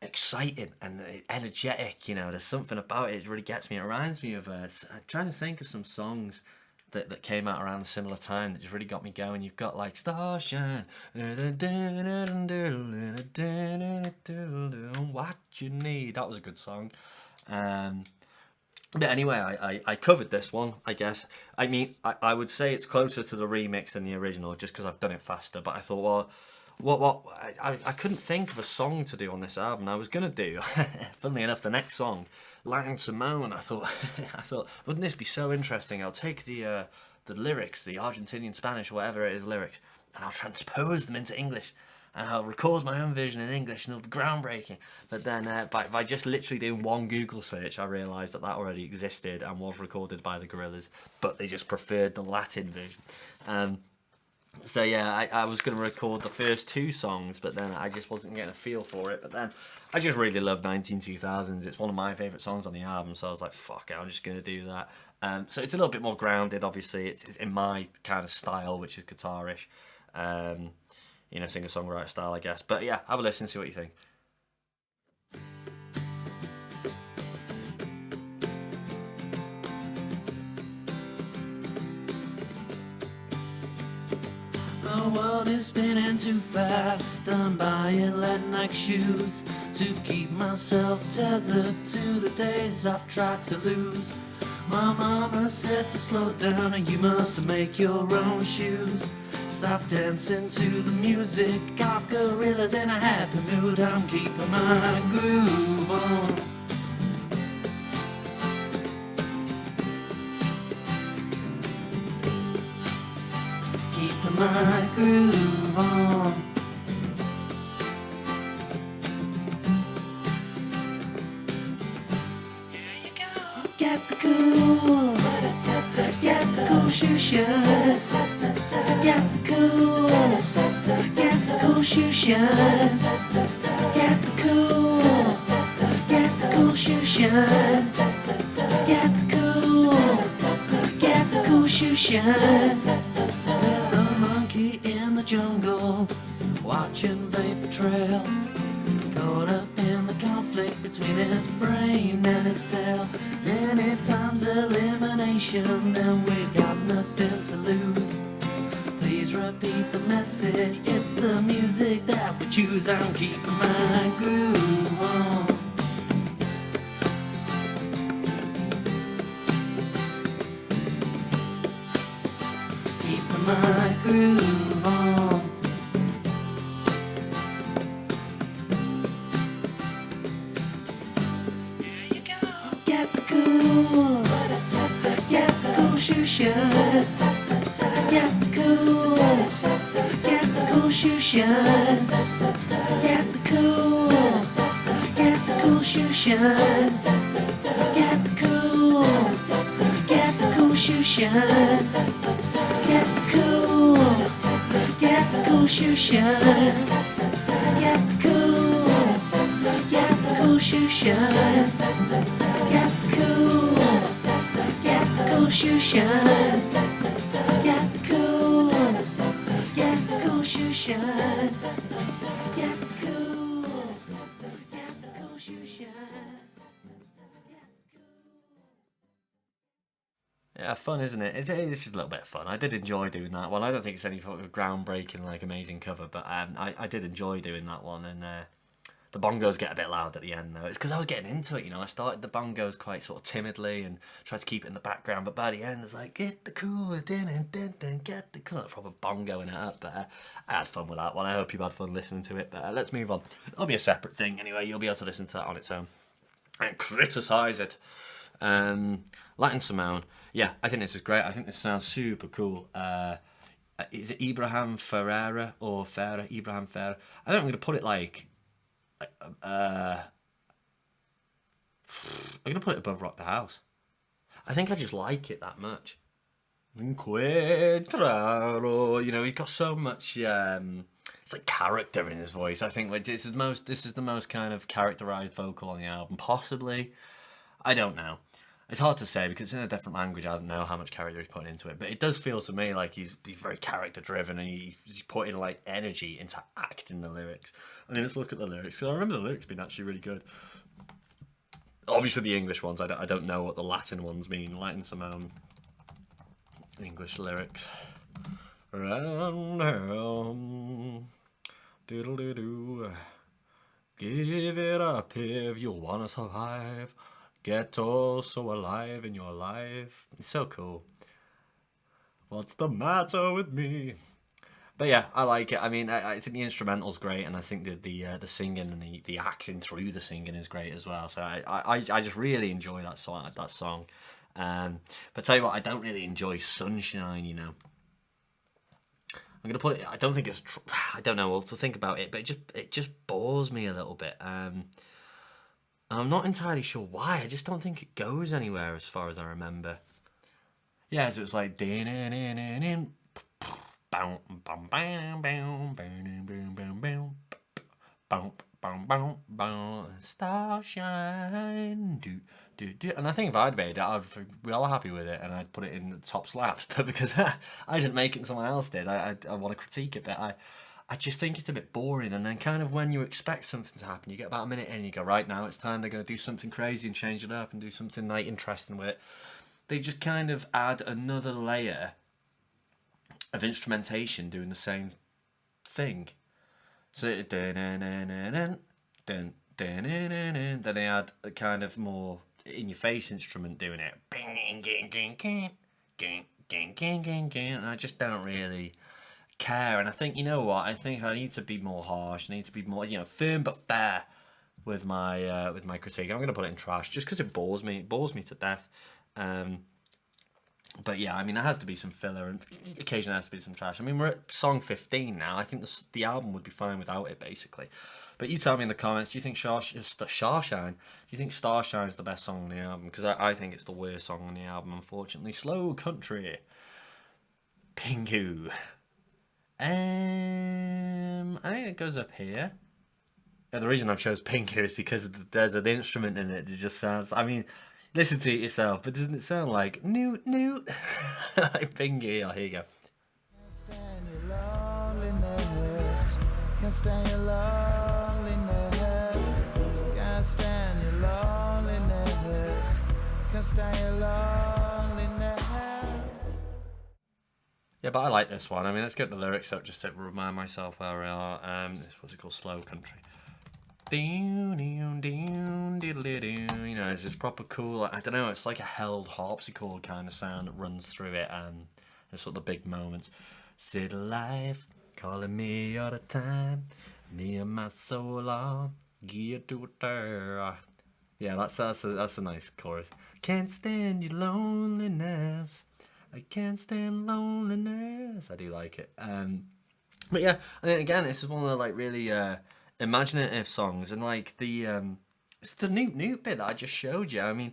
exciting and energetic. You know, there's something about it that really gets me. It reminds me of I'm trying to think of some songs that came out around a similar time that just really got me going. You've got like Starshine, What You Need. That was a good song. But anyway, I covered this one, I guess. I mean, I would say it's closer to the remix than the original, just because I've done it faster. But I thought, well, I couldn't think of a song to do on this album. I was gonna do, funnily enough, the next song, Latin Simone. I thought, wouldn't this be so interesting? I'll take the lyrics, the Argentinian, Spanish, whatever it is, lyrics, and I'll transpose them into English. And I'll record my own version in English, and it'll be groundbreaking. But then, by just literally doing one Google search, I realised that already existed and was recorded by the Gorillaz, but they just preferred the Latin version. So yeah, I was going to record the first two songs, but then I just wasn't getting a feel for it. But then I just really love 2000s. It's one of my favourite songs on the album, so I was like, fuck it, I'm just going to do that. So it's a little bit more grounded, obviously. It's in my kind of style, which is guitarish. Singer-songwriter style, I guess. But yeah, have a listen, see what you think. The world is spinning too fast. I'm buying Latinx shoes to keep myself tethered to the days I've tried to lose. My mama said to slow down and you must make your own shoes. Stop dancing to the music of Gorillaz in a happy mood. I'm keeping my groove on. Keeping my groove on. Here you go. Get the cool. Get the cool shoe shine. Get the cool. Get the cool shoe shine. Get the cool. Get the cool shoe shine. Get the cool. Get the cool shoe shine. There's a monkey in the jungle watching vapor trail, caught up in the conflict between his brain and his tail. Anytime's elimination, then we got nothing to lose. Please repeat the message, it's the music that we choose. I'm keeping my groove on. Keeping my groove on. Here you go. Get the cool. Get the cool shoe shine. Get the cool. Get the cool shoe shine. Get the cool. Get the cool shoe shine. Get the cool. Get the cool shoe shine. Get the cool. Get the cool shoe shine. Get the cool. Get the cool shoe shine. Get the cool. Get the cool shoe shine. Get the cool. Get the cool shoe shine. Get the cool. Get the cool shoe shine. Yeah, fun, isn't it? It's just a little bit of fun. I did enjoy doing that one. I don't think it's any sort of groundbreaking, like, amazing cover, but I did enjoy doing that one. And the bongos get a bit loud at the end, though. It's because I was getting into it, I started the bongos quite sort of timidly and tried to keep it in the background, but by the end, it's like, get the cool, get the cool. Proper bongoing it up, but I had fun with that one. I hope you had fun listening to it, but let's move on. It'll be a separate thing anyway. You'll be able to listen to that on its own and criticise it. Latin Simone. Yeah, I think this is great. I think this sounds super cool. Is it Ibrahim Ferreira or Ferreira? Ibrahim Ferreira. I think I'm going to put it like... I'm going to put it above Rock the House. I think I just like it that much. Encuentraro. He's got so much... it's like character in his voice. I think this is the most kind of characterized vocal on the album. Possibly. I don't know. It's hard to say because it's in a different language. I don't know how much character he's putting into it, but it does feel to me like he's very character driven and he's putting like energy into acting the lyrics. I mean, let's look at the lyrics because I remember the lyrics being actually really good. Obviously, the English ones. I don't know what the Latin ones mean. Latin Simone English lyrics. Diddle-dee-doo. Give it up if you wanna survive. Ghetto so alive in your life. It's so cool. What's the matter with me? But yeah, I like it. I mean, I think the instrumental's great, and I think the singing and the acting through the singing is great as well. So I just really enjoy that song. But tell you what, I don't really enjoy Sunshine. You know, I'm gonna put it. I don't think it's. I don't know. We'll think about it, but it just bores me a little bit. I'm not entirely sure why. I just don't think it goes anywhere as far as I remember. Yeah, so it's like Starshine, and I think if I'd made it, I'd be all happy with it, and I'd put it in the top slaps. But because I didn't make it, and someone else did, I want to critique it. But I just think it's a bit boring. And then kind of when you expect something to happen, you get about a minute in, and you go, right, now it's time to go do something crazy and change it up and do something like interesting with it. They just kind of add another layer of instrumentation doing the same thing. So then they add a kind of more in your face instrument doing it. And I just don't really care. And I think, you know what? I think I need to be more harsh. I need to be more, firm but fair with my critique. I'm going to put it in trash just because it bores me. It bores me to death. But yeah, I mean, there has to be some filler, and occasionally there has to be some trash. I mean, we're at song 15 now. I think the album would be fine without it, basically. But you tell me in the comments, do you think Starshine? Do you think Starshine's the best song on the album? Because I think it's the worst song on the album, unfortunately. Slow Country. Pingu. I think it goes up here. The reason I've chose Pingu is because there's an instrument in it that just sounds... I mean... Listen to it yourself, but doesn't it sound like Newt? Like Pingy? Oh, here you go. Can't stand your loneliness. Can't stand your loneliness. Can't stand your loneliness. Yeah, but I like this one. I mean, let's get the lyrics up just to remind myself where we are. What's it called? Slow Country. You know, it's this proper cool, I don't know, it's like a held harpsichord kind of sound that runs through it, and it's sort of the big moments. City life, calling me all the time, me and my soul are geared to it. Yeah, that's a nice chorus. Can't stand your loneliness, I can't stand loneliness. I do like it. But yeah, I think again, this is one of the like really imaginative songs, and like it's the Noot bit that I just showed you. I mean,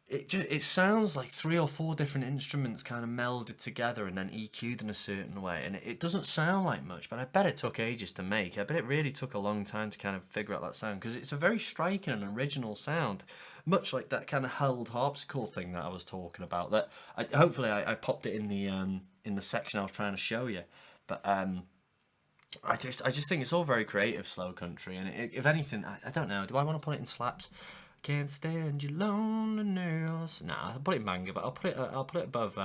it sounds like 3 or 4 different instruments kind of melded together and then EQ'd in a certain way, and it doesn't sound like much, but I bet it took ages to make. I bet it really took a long time to kind of figure out that sound, because it's a very striking and original sound, much like that kind of held harpsichord thing that I was talking about. That hopefully I popped it in the section I was trying to show you, but I just think it's all very creative, Slow Country, and if anything, I don't know, do I want to put it in slaps? Can't stand your loneliness. Nah, I'll put it in banger, but I'll put it above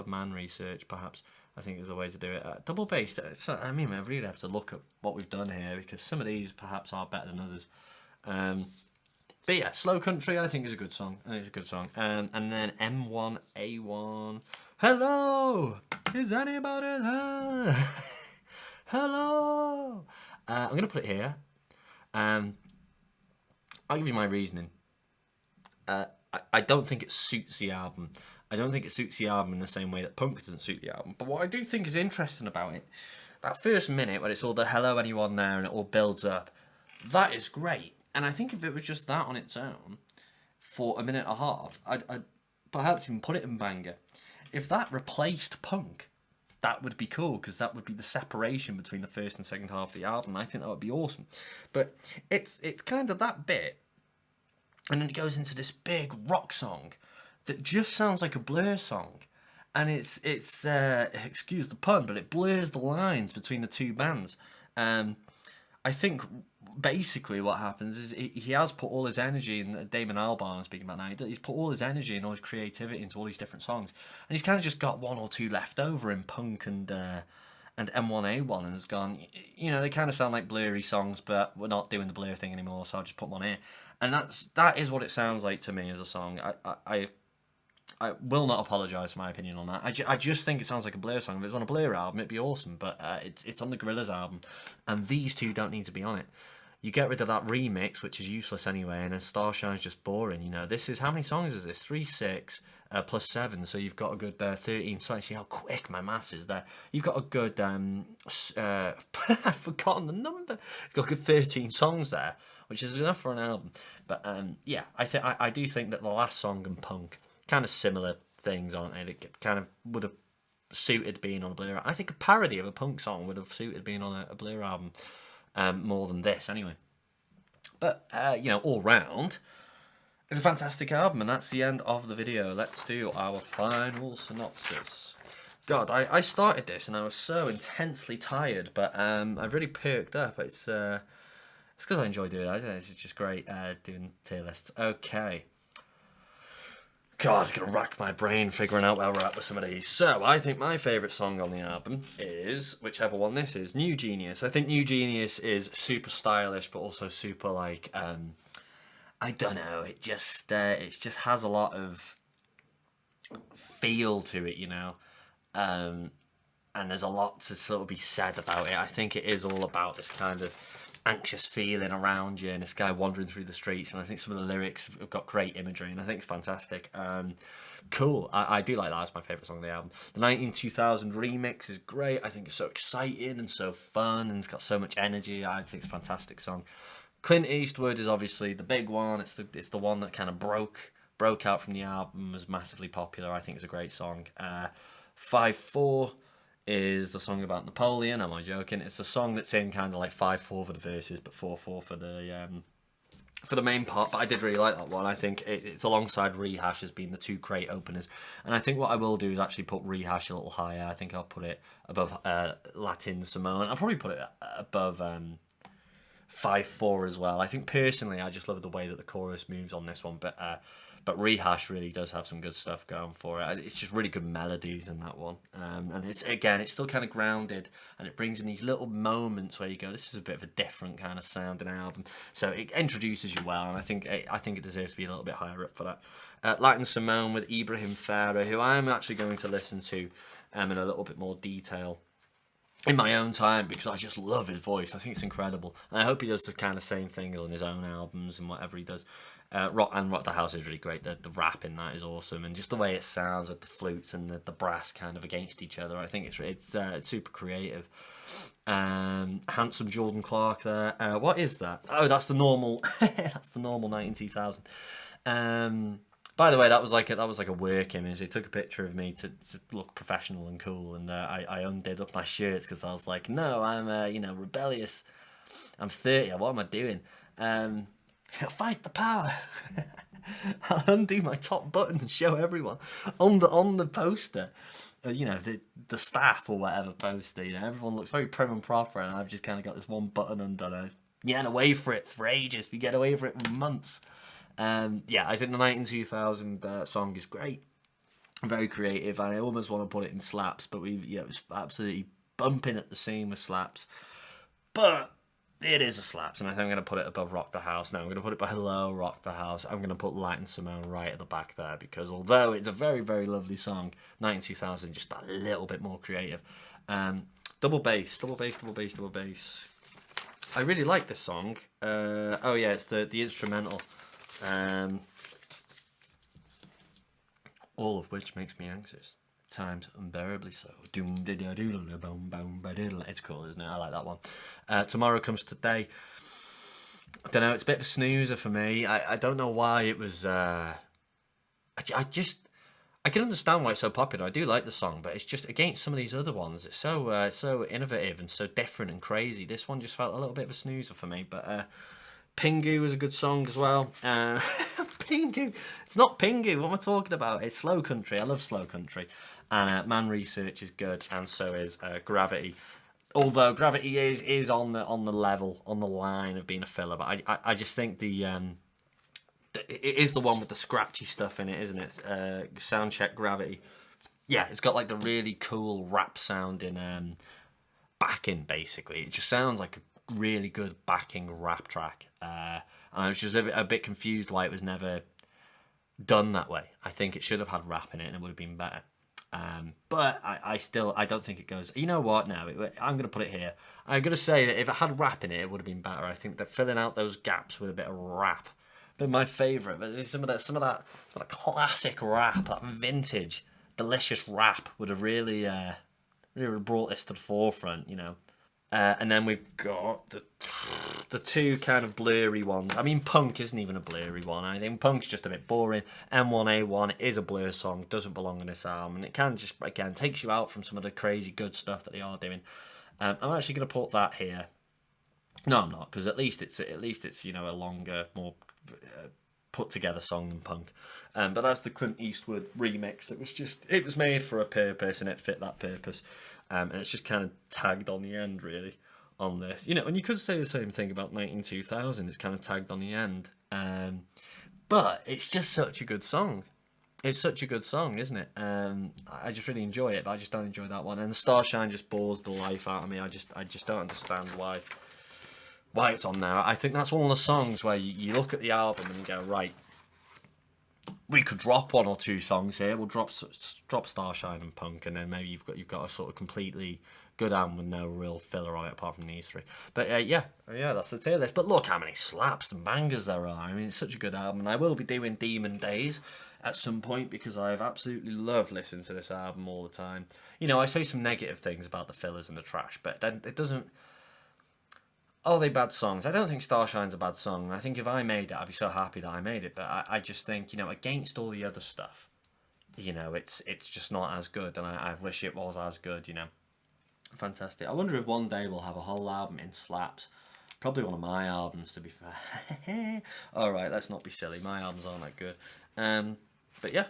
Man Research, perhaps. I think is the way to do it. Double bass. I mean, I really have to look at what we've done here, because some of these perhaps are better than others. But yeah, Slow Country I think is a good song. And then M1A1. Hello, is anybody there? Hello. I'm gonna put it here. I'll give you my reasoning. I don't think it suits the album. I don't think it suits the album in the same way that punk doesn't suit the album. But what I do think is interesting about it, that first minute when it's all the hello anyone there and it all builds up, that is great. And I think if it was just that on its own for a minute and a half, I'd perhaps even put it in banger. If that replaced punk, that would be cool, because that would be the separation between the first and second half of the album. I think that would be awesome. But it's kind of that bit, and then it goes into this big rock song that just sounds like a Blur song, and it's excuse the pun, but it blurs the lines between the two bands. I think basically what happens is he has put all his energy, and Damon Albarn I'm speaking about now, he's put all his energy and all his creativity into all these different songs, and he's kind of just got 1 or 2 left over in punk and and M1A1 and has gone, you know, they kind of sound like blurry songs, but we're not doing the blur thing anymore, so I'll just put one here. And that is what it sounds like to me as a song. I will not apologise for my opinion on that. I just think it sounds like a Blur song. If it was on a Blur album, it'd be awesome, but it's on the Gorillaz album, and these two don't need to be on it. You get rid of that remix, which is useless anyway, and then Starshine's just boring, you know. This is, how many songs is this? 3, 6, plus 7, so you've got a good 13 songs. See how quick my maths is there. You've got a good, I've forgotten the number. You've got a good 13 songs there, which is enough for an album. But yeah, I do think that the last song and Punk, kind of similar things, aren't they? It kind of would have suited being on a Blur. I think a parody of a Punk song would have suited being on a Blur album. More than this, anyway. But, you know, all round, it's a fantastic album, and that's the end of the video. Let's do our final synopsis. God, I started this, and I was so intensely tired, but I've really perked up. It's because I enjoy doing it. It's just great doing tier lists. Okay. God, it's going to rack my brain figuring out where we're at with some of these. So, I think my favourite song on the album is, whichever one this is, New Genius. I think New Genius is super stylish, but also super, like, I don't know, it just has a lot of feel to it, you know. And there's a lot to sort of be said about it. I think it is all about this kind of anxious feeling around you and this guy wandering through the streets, and I think some of the lyrics have got great imagery, and I think it's fantastic. Cool. I do like that. It's my favourite song on the album. The 2000 remix is great. I think it's so exciting and so fun, and it's got so much energy. I think it's a fantastic song. Clint Eastwood is obviously the big one. It's the one that kind of broke out from the album, was massively popular. I think it's a great song. 5-4 is the song about Napoleon. Am I joking? It's a song that's in kind of like 5-4 for the verses, but 4-4 for the main part. But I did really like that one. I think it's alongside Rehash as being the two great openers. And I think what I will do is actually put Rehash a little higher. I think I'll put it above Latin Simone. I'll probably put it above 5-4 as well. I think personally, I just love the way that the chorus moves on this one. But Rehash really does have some good stuff going for it. It's just really good melodies in that one. And it's still kind of grounded, and it brings in these little moments where you go, this is a bit of a different kind of sounding album. So it introduces you well, and I think it deserves to be a little bit higher up for that. Latin Simone with Ibrahim Farah, who I'm actually going to listen to in a little bit more detail in my own time, because I just love his voice. I think it's incredible, and I hope he does the kind of same thing on his own albums and whatever he does. Rock the House is really great. The rap in that is awesome, and just the way it sounds with the flutes and the brass kind of against each other. I think it's super creative. Handsome Jordan Clark there. What is that? Oh, that's the normal. That's the normal 2000. By the way, that was like a work image. They took a picture of me to look professional and cool, and I undid up my shirts because I was like, no, I'm rebellious. I'm 30. What am I doing? I'll fight the power. I'll undo my top button and show everyone on the poster. The staff or whatever poster. Everyone looks very prim and proper, and I've just kind of got this one button undone. Getting away for it for ages. We get away for it for months. Yeah, I think the 2000 song is great, very creative, and I almost want to put it in slaps, but it's absolutely bumping at the seam with slaps. But it is a slaps, and I think I'm going to put it above Rock the House. Now I'm going to put it below Rock the House. I'm going to put Latin Simone right at the back there, because although it's a very, very lovely song, 2000 just a little bit more creative. Double bass. I really like this song. Oh yeah, it's the instrumental. All of which makes me anxious. At times unbearably so. It's cool, isn't it? I like that one. Tomorrow Comes Today. I don't know, it's a bit of a snoozer for me. I don't know why it was I can understand why it's so popular. I do like the song, but it's just against some of these other ones. It's so innovative and so different and crazy. This one just felt a little bit of a snoozer for me, but Pingu was a good song as well. Pingu. It's not Pingu. What am I talking about? It's Slow Country. I love Slow Country. And Man Research is good, and so is Gravity. Although Gravity is on the level, on the line of being a filler, but I just think it is the one with the scratchy stuff in it, isn't it? Soundcheck Gravity. Yeah, it's got like the really cool rap sounding backing, basically. It just sounds like a really good backing rap track. And I was just a bit confused why it was never done that way. I think it should have had rap in it and it would have been better. But I don't think it goes. You know what? Now I'm going to put it here. I'm going to say that if it had rap in it, it would have been better. I think that filling out those gaps with a bit of rap, but my favourite, some of that classic rap, that vintage, delicious rap would have really brought this to the forefront, you know. And then we've got the two kind of blurry ones. I mean, Punk isn't even a blurry one. I think Punk's just a bit boring. M1A1 is a blur song, doesn't belong on this album, and it can just, again, takes you out from some of the crazy good stuff that they are doing. I'm actually going to put that here. No, I'm not, because at least it's you know, a longer, more put together song than Punk. But that's the Clint Eastwood remix. It was made for a purpose and it fit that purpose. And it's just kind of tagged on the end, really, on this. You know, and you could say the same thing about 192000. It's kind of tagged on the end. But it's just such a good song. It's such a good song, isn't it? I just really enjoy it, but I just don't enjoy that one. And Starshine just bores the life out of me. I just don't understand why it's on there. I think that's one of the songs where you look at the album and you go, right, we could drop one or two songs here. We'll drop Starshine and Punk, and then maybe you've got a sort of completely good album with no real filler on it apart from these three. But yeah, that's the tier list. But look how many slaps and bangers there are. I mean, it's such a good album, and I will be doing Demon Days at some point because I've absolutely loved listening to this album all the time. You know, I say some negative things about the fillers and the trash, but then it doesn't. Are they bad songs? I don't think Starshine's a bad song. I think if I made it, I'd be so happy that I made it. But I just think, you know, against all the other stuff, you know, it's just not as good. And I wish it was as good, you know. Fantastic. I wonder if one day we'll have a whole album in slaps. Probably one of my albums, to be fair. All right, let's not be silly. My albums aren't that good. But yeah,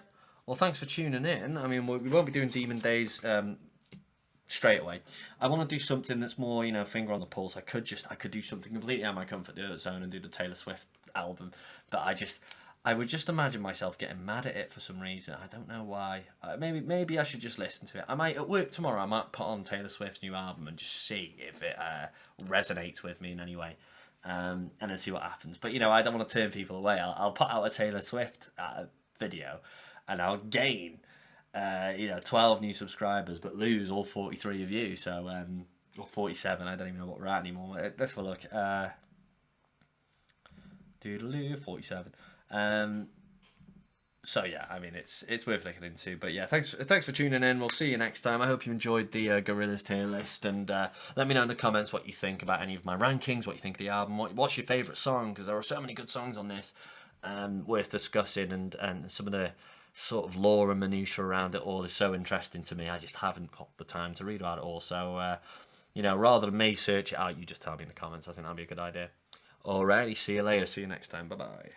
well, thanks for tuning in. I mean, we won't be doing Demon Days straight away. I want to do something that's more, you know, finger on the pulse. I could do something completely out of my comfort zone and do the Taylor Swift album, but I would just imagine myself getting mad at it for some reason. I don't know why. Maybe I should just listen to it. I might, at work tomorrow, I might put on Taylor Swift's new album and just see if it resonates with me in any way, and then see what happens. But, you know, I don't want to turn people away. I'll put out a Taylor Swift video and I'll gain 12 new subscribers, but lose all 43 of you. So, or 47. I don't even know what we're at anymore. Let's have a look. Doodaloo, 47. So yeah, I mean it's worth looking into. But yeah, thanks for tuning in. We'll see you next time. I hope you enjoyed the Gorillaz tier list, and let me know in the comments what you think about any of my rankings, what you think of the album, what's your favourite song, because there are so many good songs on this worth discussing, and some of the sort of lore and minutiae around it all is so interesting to me. I just haven't got the time to read about it all. So, rather than me search it out, you just tell me in the comments. I think that'd be a good idea. Alrighty, see you later. See you next time. Bye-bye.